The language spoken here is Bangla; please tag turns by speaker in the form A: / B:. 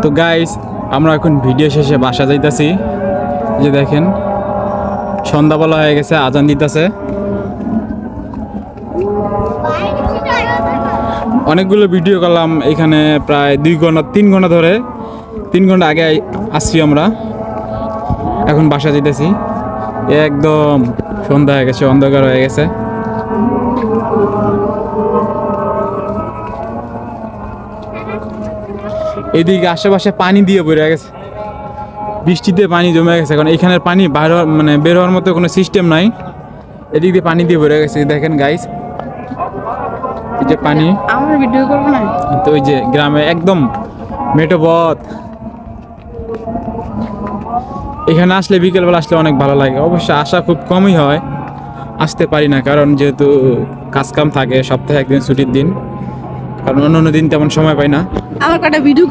A: তো গাইস আমরা এখন ভিডিও শেষে বাসা যাইতাছি। যে দেখেন সন্ধ্যাবেলা হয়ে গেছে, আজান দিতেছে। অনেকগুলো ভিডিও করলাম এখানে, প্রায় 2 ঘন্টা 3 ঘন্টা ধরে, 3 ঘন্টা আগে আসছি আমরা। এখন বাসা যেতেছি, একদম সন্ধ্যা হয়ে গেছে, অন্ধকার হয়ে গেছে। এদিকে আশেপাশে পানি দিয়ে ভরে গেছে, বৃষ্টিতে পানি জমে গেছে। কারণ এখানের পানি বাইরে মানে বের হওয়ার মতো কোনো সিস্টেম নাই, এদিক দিয়ে পানি দিয়ে ভরে গেছে। দেখেন গাইস, এই যে পানি।
B: আমার ভিডিও করব না
A: তো ওই যে গ্রামে একদম মেঠো পথ। এখানে আসলে বিকেলবেলা আসলে অনেক ভালো লাগে। অবশ্য আসা খুব কমই হয়, আসতে পারি না কারণ যেহেতু কাজকাম থাকে, সপ্তাহে একদিন ছুটির দিন, কারণ অন্য দিন তেমন সময় পাই না।
B: আমার কটা ভিডিও